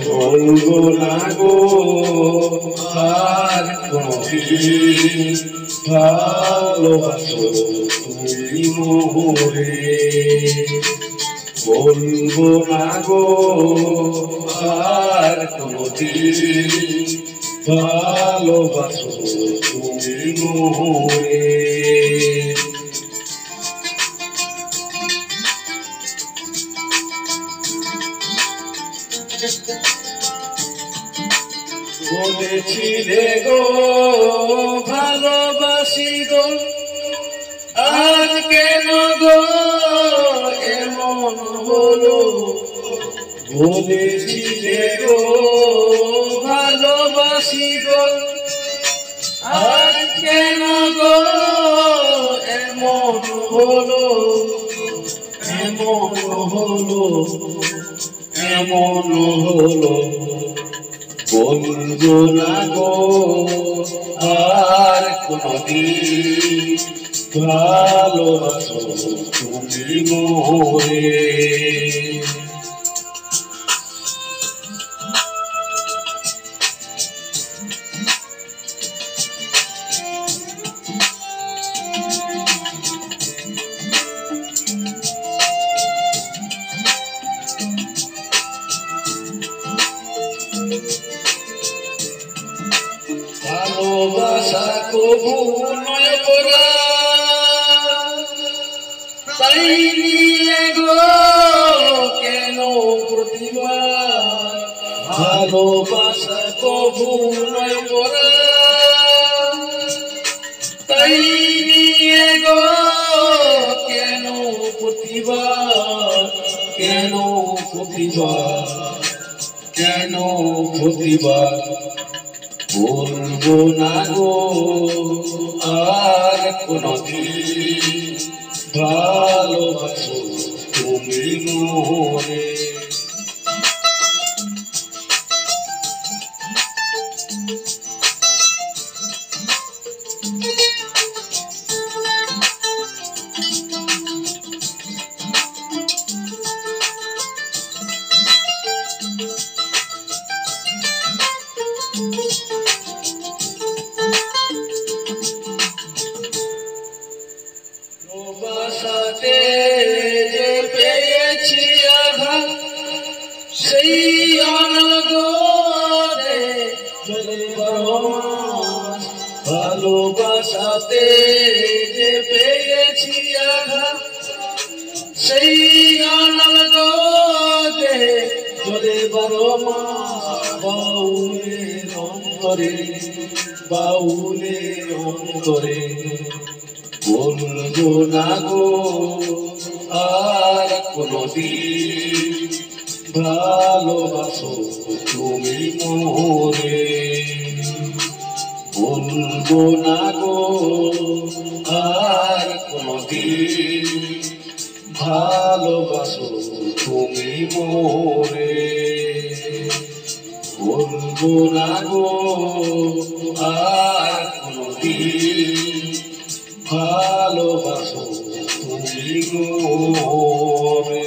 বলবো না গো আর কোনদিন ভালোবাসো তুমি মোরে, বলবো না গো আর কোনদিন ভালোবাসো তুমি মোরে। বলেছিলে গো ভালোবাসি গো, আর কেন গো এমন হলো? বলেছিলে গো ভালোবাসি গো, আর কেন গো এমন হলো? এমন হলো, এমন হলো। বলবো না গো আর কোনদিন ভালোবাসো তুমি মোরে। ভালোবাসা কবু নয় করা, তাই নিয়ে গো কেন প্রতিবাদ? ভালোবাসা কবু নয় করা, তাই নিয়ে গো কেন প্রতিবাদ? কেন প্রতিবাদ? কেন প্রতিবাদ? বলবো না গো আর কোনদিন ভালোবাসো তুমি মোরে। ভালোবাসাতে যে পেয়েছি আঘাত, সেই অনগরে যদি বরমাস। ভালোবাসাতে যে পেয়েছি আঘাত, সেই অনগরে যদি বরমাস। বাউলের অন্তরে, বাউলের অন্তরে বলবো না গো আর কোনদিন ভালোবাসো তুমি মোরে। বলবো না গো আর কোনদিন ভালোবাসো তুমি মোরে। বলবো না গো আর কোনদিন ভালোবাসো তুমি মোরে।